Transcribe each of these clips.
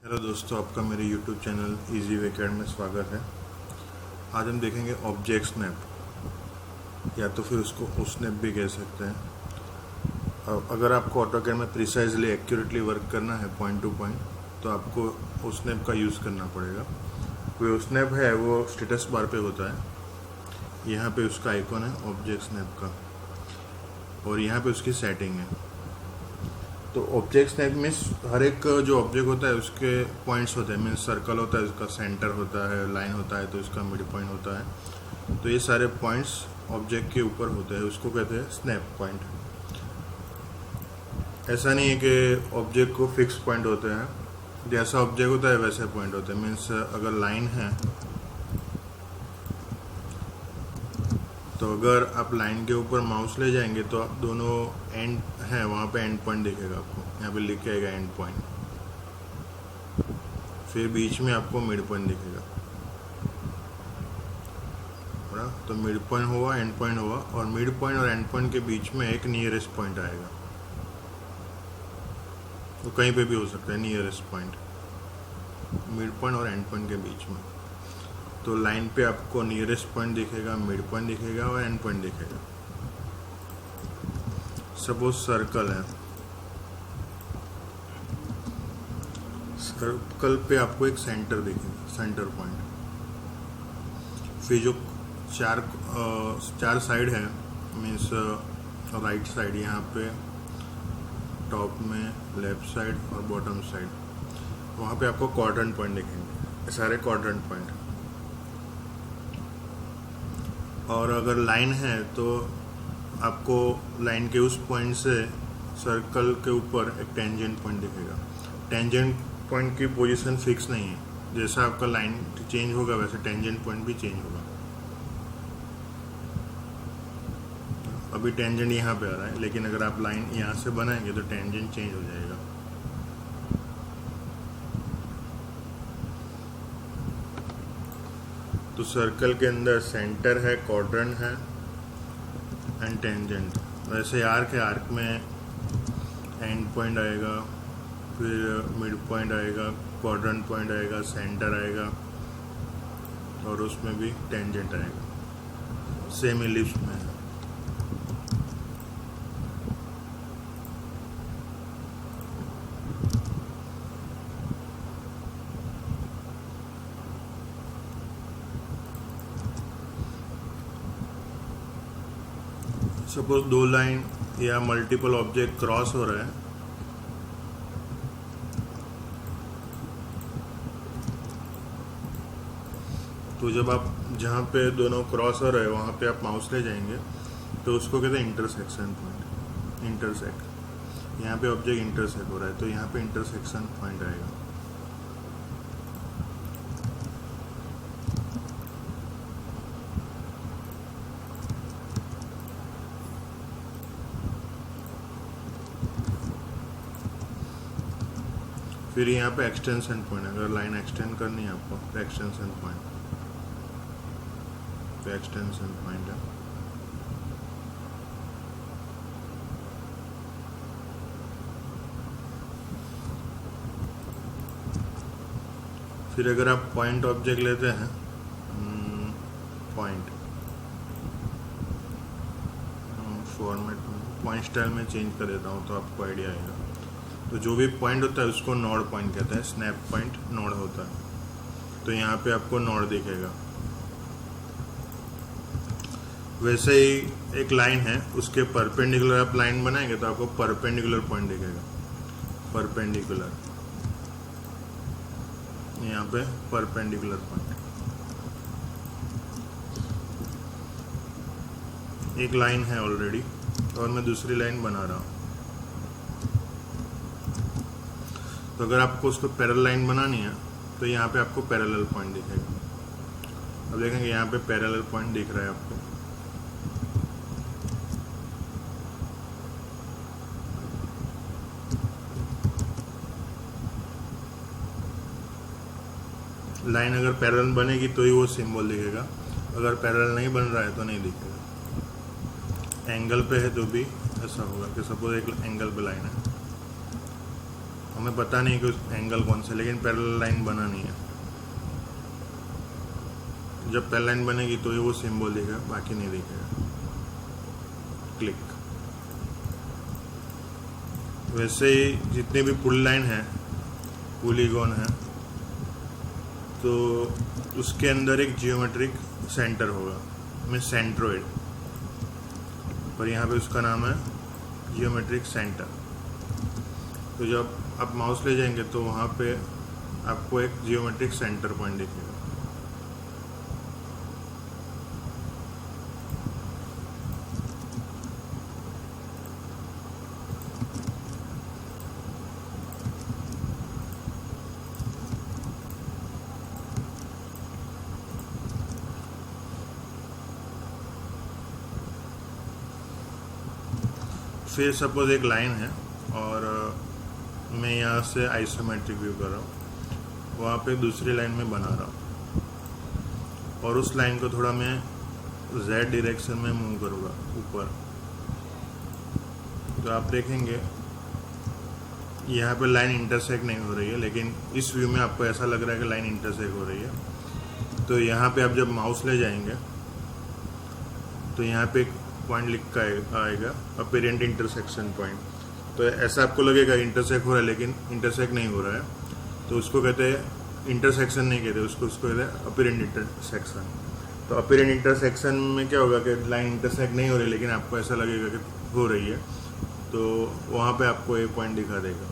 Hello दोस्तों, आपका मेरे YouTube channel easy way CAD में स्वागत है। आज हम देखेंगे ऑब्जेक्ट स्नैप, या तो फिर उसको ओ स्नैप भी कह सकते हैं। अब अगर आपको ऑटोकैड में प्रिसाइजली एक्यूरेटली वर्क करना है पॉइंट टू पॉइंट, तो आपको ओ स्नैप का यूज़ करना पड़ेगा। कोई ओ स्नैप है वो स्टेटस बार पे होता है, यहाँ पे उसका आइकॉन है ऑब्जेक्ट स्नैप का, और यहाँ पे उसकी सेटिंग है। तो ऑब्जेक्ट स्नैप मीन्स हर एक जो ऑब्जेक्ट होता है उसके पॉइंट्स होते हैं। मीन्स सर्कल होता है, उसका सेंटर होता है, लाइन होता है तो उसका मिड पॉइंट होता है। तो ये सारे पॉइंट्स ऑब्जेक्ट के ऊपर होते हैं, उसको कहते हैं स्नैप पॉइंट। ऐसा नहीं है कि ऑब्जेक्ट को फिक्स पॉइंट होते हैं, जैसा ऑब्जेक्ट होता है वैसे पॉइंट होते हैं। मीन्स अगर लाइन है तो अगर आप लाइन के ऊपर माउस ले जाएंगे तो आप दोनों एंड हैं वहाँ पे एंड पॉइंट दिखेगा आपको, यहाँ पे लिख के आएगा एंड पॉइंट। फिर बीच में आपको मिड पॉइंट दिखेगा, बड़ा तो मिड पॉइंट हुआ, एंड पॉइंट हुआ, और मिड पॉइंट और एंड पॉइंट के बीच में एक नियरेस्ट पॉइंट आएगा। तो कहीं पे भी हो सकता है नियरेस्ट पॉइंट, मिड पॉइंट और एंड पॉइंट के बीच में। तो लाइन पे आपको नियरेस्ट पॉइंट दिखेगा, मिड पॉइंट दिखेगा और एंड पॉइंट दिखेगा। सपोज सर्कल है, सर्कल पे आपको एक सेंटर दिखेगा, सेंटर पॉइंट। फिर जो चार साइड है, मीन्स राइट साइड, यहाँ पे टॉप में, लेफ्ट साइड और बॉटम साइड, वहाँ पे आपको क्वाड्रेंट पॉइंट दिखेंगे, सारे क्वाड्रेंट पॉइंट। और अगर लाइन है तो आपको लाइन के उस पॉइंट से सर्कल के ऊपर एक टेंजेंट पॉइंट दिखेगा। टेंजेंट पॉइंट की पोजीशन फिक्स नहीं है, जैसा आपका लाइन चेंज होगा वैसे टेंजेंट पॉइंट भी चेंज होगा। अभी टेंजेंट यहाँ पे आ रहा है, लेकिन अगर आप लाइन यहाँ से बनाएंगे तो टेंजेंट चेंज हो जाएगा। तो सर्कल के अंदर सेंटर है, क्वाड्रेंट है एंड टेंजेंट। वैसे आर्क है, आर्क में एंड पॉइंट आएगा, फिर मिड पॉइंट आएगा, क्वाड्रेंट पॉइंट आएगा, सेंटर आएगा, और उसमें भी टेंजेंट आएगा। सेम इलिप्स में है। सपोज दो लाइन या मल्टीपल ऑब्जेक्ट क्रॉस हो रहा है, तो जब आप जहाँ पे दोनों क्रॉस हो रहे हैं वहाँ पे आप माउस ले जाएंगे तो उसको कहते हैं इंटरसेक्शन पॉइंट। इंटरसेक्ट, यहाँ पे ऑब्जेक्ट इंटरसेक्ट हो रहा है तो यहाँ पे इंटरसेक्शन पॉइंट आएगा। फिर यहाँ पे एक्सटेंशन पॉइंट, अगर लाइन एक्सटेंड करनी है आपको तो एक्सटेंशन पॉइंट, तो एक्सटेंशन पॉइंट है। फिर अगर आप पॉइंट ऑब्जेक्ट लेते हैं, पॉइंट फॉर्मेट पॉइंट स्टाइल में चेंज कर देता हूँ तो आपको आइडिया आएगा। तो जो भी पॉइंट होता है उसको नोड पॉइंट कहते हैं, स्नैप पॉइंट नोड होता है। तो यहाँ पे आपको नोड दिखेगा। वैसे ही एक लाइन है, उसके परपेंडिकुलर आप लाइन बनाएंगे तो आपको परपेंडिकुलर पॉइंट दिखेगा। परपेंडिकुलर, यहाँ पे परपेंडिकुलर पॉइंट। एक लाइन है ऑलरेडी और मैं दूसरी लाइन बना रहा हूँ, तो अगर आपको उसको पैरेलल लाइन बनानी है तो यहाँ पे आपको पैरेलल पॉइंट दिखेगा। अब देखेंगे यहाँ पे पैरेलल पॉइंट दिख रहा है आपको। लाइन अगर पैरेलल बनेगी तो ही वो सिंबल दिखेगा, अगर पैरेलल नहीं बन रहा है तो नहीं दिखेगा। एंगल पे है तो भी ऐसा होगा कि सपोज एक एंगल पे लाइन है, हमें पता नहीं कि उस एंगल कौन सा, लेकिन पैरेलल लाइन बना नहीं है। जब पैरेलल लाइन बनेगी तो ये वो सिंबल दिखेगा, बाकी नहीं दिखेगा। क्लिक। वैसे ही जितने भी पुल लाइन है, पॉलीगॉन है, तो उसके अंदर एक जियोमेट्रिक सेंटर होगा, में सेंट्रोइड, पर यहाँ पे उसका नाम है जियोमेट्रिक सेंटर। तो जब आप माउस ले जाएंगे तो वहाँ पे आपको एक जियोमेट्रिक सेंटर पॉइंट दिखेगा। फिर सपोज एक लाइन है और मैं यहाँ से आइसोमेट्रिक व्यू कर रहा हूँ, वहाँ पे दूसरी लाइन में बना रहा हूँ और उस लाइन को थोड़ा मैं Z डायरेक्शन में मूव करूँगा ऊपर, तो आप देखेंगे यहाँ पे लाइन इंटरसेक्ट नहीं हो रही है, लेकिन इस व्यू में आपको ऐसा लग रहा है कि लाइन इंटरसेक्ट हो रही है। तो यहाँ पे आप जब माउस ले जाएंगे तो यहाँ पे एक पॉइंट लिख कर आएगा अपीरेंट इंटरसेक्शन पॉइंट। तो ऐसा आपको लगेगा इंटरसेक्ट हो रहा है, लेकिन इंटरसेक्ट नहीं हो रहा है, तो उसको कहते हैं इंटरसेक्शन नहीं कहते उसको कहते हैं अपीरेंट इंटरसेक्शन। तो अपीरेंट इंटरसेक्शन में क्या होगा कि लाइन इंटरसेक्ट नहीं हो रही, लेकिन आपको ऐसा लगेगा कि हो रही है, तो वहाँ पे आपको एक पॉइंट दिखा देगा।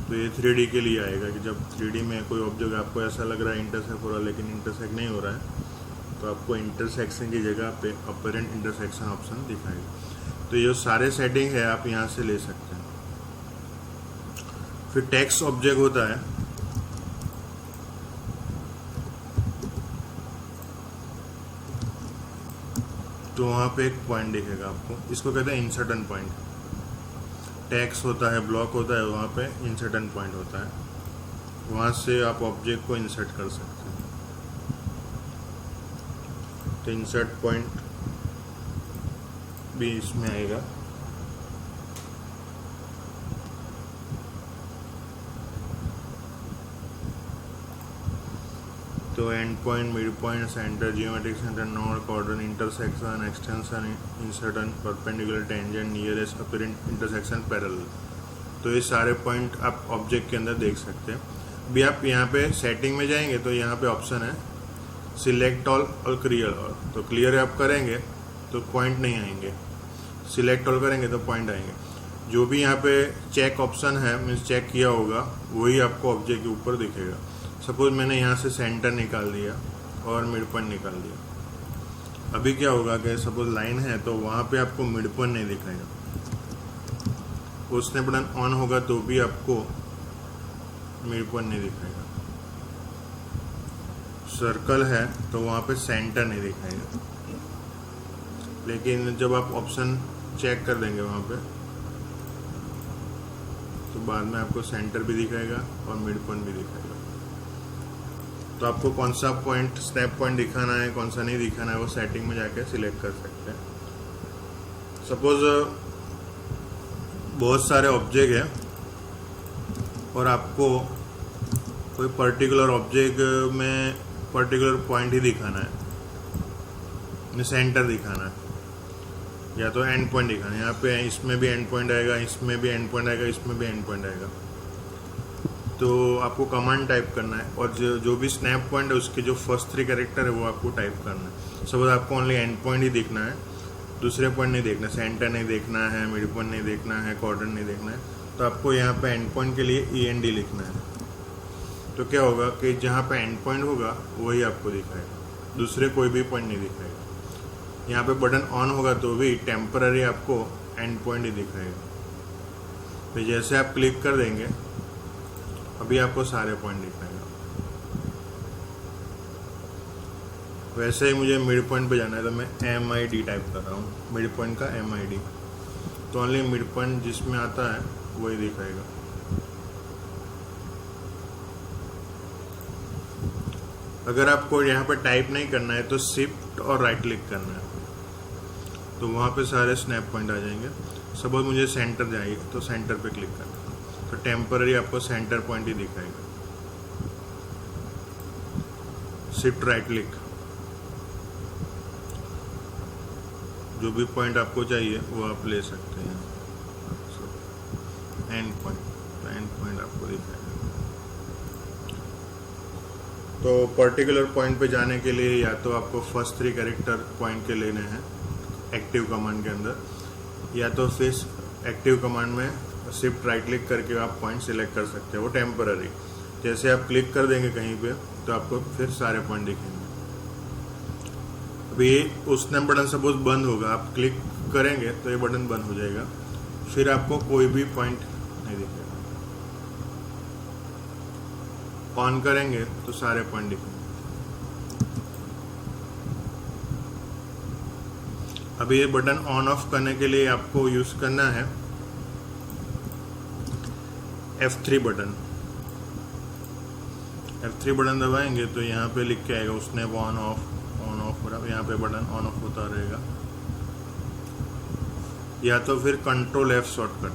तो ये 3D के लिए आएगा कि जब 3D में कोई ऑब्जेक्ट आपको ऐसा लग रहा है इंटरसेक्ट हो रहा है, लेकिन इंटरसेक्ट नहीं हो रहा है, तो आपको इंटरसेक्शन की जगह पे अपीरेंट इंटरसेक्शन ऑप्शन दिखाएगा। तो ये सारे सेटिंग है आप यहाँ से ले सकते हैं। फिर टेक्स्ट ऑब्जेक्ट होता है, तो वहाँ पे एक पॉइंट दिखेगा आपको, इसको कहते हैं इंसर्टन पॉइंट। टेक्स्ट होता है, ब्लॉक होता है, वहाँ पे इंसर्टन पॉइंट होता है, वहाँ से आप ऑब्जेक्ट को इंसर्ट कर सकते हैं। तो इंसर्ट पॉइंट भी इसमें आएगा। तो end point, mid point, centre, geometric centre, node, कॉर्डन, intersection, extension, insertion, perpendicular, tangent, nearest, apparent intersection, parallel. तो ये सारे पॉइंट आप ऑब्जेक्ट के अंदर देख सकते हैं। अभी आप यहाँ पे सेटिंग में जाएंगे तो यहाँ पे ऑप्शन है सिलेक्ट ऑल और क्लियर ऑल। तो क्लियर आप करेंगे तो पॉइंट नहीं आएंगे, सिलेक्ट ऑल करेंगे तो पॉइंट आएंगे। जो भी यहाँ पे चेक ऑप्शन है, मीन्स चेक किया होगा, वही आपको ऑब्जेक्ट के ऊपर दिखेगा। सपोज मैंने यहाँ से सेंटर निकाल दिया और मिड पॉइंट निकाल दिया। अभी क्या होगा कि सपोज लाइन है तो वहाँ पे आपको मिड पॉइंट नहीं दिखाएगा। वो स्नैप बटन ऑन होगा तो भी आपको मिड पॉइंट नहीं दिखाएगा। सर्कल है तो वहाँ पे सेंटर नहीं दिखाएगा, लेकिन जब आप ऑप्शन चेक कर देंगे वहाँ पे, तो बाद में आपको सेंटर भी दिखाएगा और मिड पॉइंट भी दिखाएगा। तो आपको कौन सा पॉइंट, स्नैप पॉइंट दिखाना है, कौन सा नहीं दिखाना है, वो सेटिंग में जाके सिलेक्ट कर सकते हैं। सपोज बहुत सारे ऑब्जेक्ट है और आपको कोई पर्टिकुलर ऑब्जेक्ट में पर्टिकुलर पॉइंट ही दिखाना है, सेंटर दिखाना है, या तो एंड पॉइंट दिखाना है। यहाँ पे इसमें भी एंड पॉइंट आएगा, इसमें भी एंड पॉइंट आएगा, इसमें भी एंड पॉइंट आएगा। तो आपको कमांड टाइप करना है और जो भी स्नैप पॉइंट है उसके जो फर्स्ट 3 कैरेक्टर है वो आपको टाइप करना है। सपोज आपको ओनली एंड पॉइंट ही देखना है, दूसरे पॉइंट नहीं देखना, सेंटर नहीं देखना है, मिड पॉइंट नहीं देखना है, क्वाड्रेंट नहीं देखना है, तो आपको यहाँ पे एंड पॉइंट के लिए END लिखना है। तो क्या होगा कि जहाँ पे एंड पॉइंट होगा वही आपको दिखाएगा, दूसरे कोई भी पॉइंट नहीं दिखाएगा। यहाँ पे बटन ऑन होगा तो भी टेम्पररी आपको एंड पॉइंट ही दिखाएगा। तो जैसे आप क्लिक कर देंगे अभी आपको सारे पॉइंट दिखाएगा। वैसे ही मुझे मिड पॉइंट पे जाना है तो मैं MID टाइप कर रहा हूँ, मिड पॉइंट का MID। तो ओनली मिड पॉइंट जिसमें आता है वही दिखाएगा। अगर आपको यहाँ पर टाइप नहीं करना है तो शिफ्ट और राइट क्लिक करना है। तो वहाँ पे सारे स्नैप पॉइंट आ जाएंगे। सपोज मुझे सेंटर चाहिए तो सेंटर पे क्लिक करना, तो टेम्पररी आपको सेंटर पॉइंट ही दिखाएगा। शिफ्ट राइट क्लिक, जो भी पॉइंट आपको चाहिए वो आप ले सकते हैं। एंड पॉइंट, तो एंड पॉइंट आपको दिखाएगा। तो पर्टिकुलर पॉइंट पे जाने के लिए या तो आपको फर्स्ट 3 कैरेक्टर पॉइंट के लेने हैं एक्टिव कमांड के अंदर, या तो फिर एक्टिव कमांड में शिफ्ट राइट क्लिक करके आप पॉइंट सिलेक्ट कर सकते हैं। वो टेम्पररी, जैसे आप क्लिक कर देंगे कहीं पे तो आपको फिर सारे पॉइंट दिखेंगे। अभी उसने बटन सपोज बंद होगा, आप क्लिक करेंगे तो ये बटन बंद हो जाएगा, फिर आपको कोई भी पॉइंट नहीं दिखेगा। ऑन करेंगे तो सारे पॉइंट दिखेंगे। अभी ये बटन ऑन ऑफ करने के लिए आपको यूज करना है F3 बटन। F3 बटन दबाएंगे तो यहाँ पे लिख के आएगा उसने ऑन ऑफ यहाँ पे बटन ऑन ऑफ होता रहेगा। या तो फिर कंट्रोल F शॉर्टकट,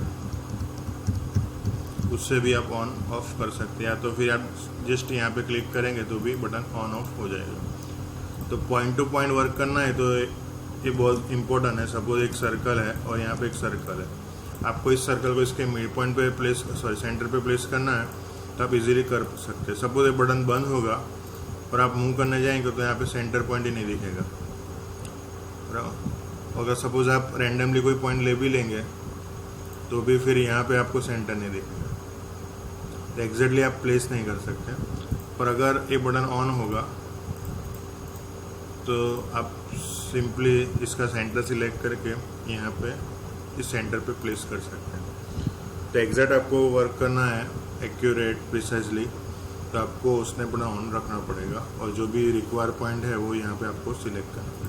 उससे भी आप ऑन ऑफ कर सकते हैं, या तो फिर आप जस्ट यहाँ पे क्लिक करेंगे तो भी बटन ऑन ऑफ हो जाएगा। तो पॉइंट टू पॉइंट वर्क करना है तो ये बहुत इंपॉर्टेंट है। सपोज एक सर्कल है और यहाँ पे एक सर्कल है, आपको इस सर्कल को इसके मिड पॉइंट पे सेंटर पे प्लेस करना है तो आप इजीली कर सकते हैं। सपोज एक बटन बंद होगा और आप मूव करने जाएंगे तो यहाँ पे सेंटर पॉइंट ही नहीं दिखेगा। अगर सपोज आप रैंडमली कोई पॉइंट ले भी लेंगे तो भी फिर यहाँ पे आपको सेंटर नहीं दिखेगा, तो एग्जैक्टली आप प्लेस नहीं कर सकते। पर अगर ये बटन ऑन होगा तो आप सिंपली इसका सेंटर सिलेक्ट करके यहाँ पे इस सेंटर पे प्लेस कर सकते हैं। तो एग्जैक्ट आपको वर्क करना है एक्यूरेट प्रिसाइजली, तो आपको उसने बटन ऑन रखना पड़ेगा और जो भी रिक्वायर पॉइंट है वो यहाँ पे आपको सिलेक्ट करना है,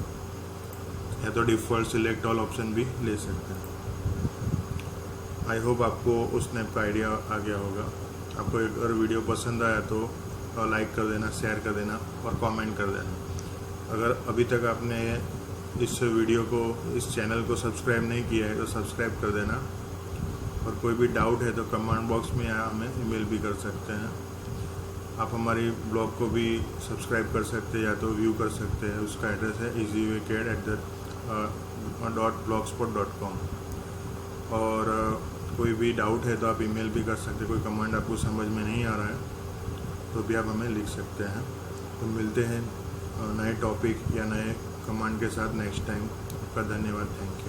या तो डिफ़ॉल्ट सिलेक्ट ऑल ऑप्शन भी ले सकते हैं। आई होप आपको उस स्नैप का आइडिया आ गया होगा। आपको अगर वीडियो पसंद आया तो लाइक कर देना, शेयर कर देना और कमेंट कर देना। अगर अभी तक आपने इस वीडियो को, इस चैनल को सब्सक्राइब नहीं किया है तो सब्सक्राइब कर देना। और कोई भी डाउट है तो कमेंट बॉक्स में हमें ईमेल भी कर सकते हैं। आप हमारी ब्लॉग को भी सब्सक्राइब कर सकते हैं या तो व्यू कर सकते हैं। उसका एड्रेस है easywaycad@blogspot.com। और कोई भी डाउट है तो आप ईमेल भी कर सकते हैं। कोई कमांड आपको समझ में नहीं आ रहा है तो भी आप हमें लिख सकते हैं। तो मिलते हैं नए टॉपिक या नए कमांड के साथ नेक्स्ट टाइम। आपका धन्यवाद, थैंक यू।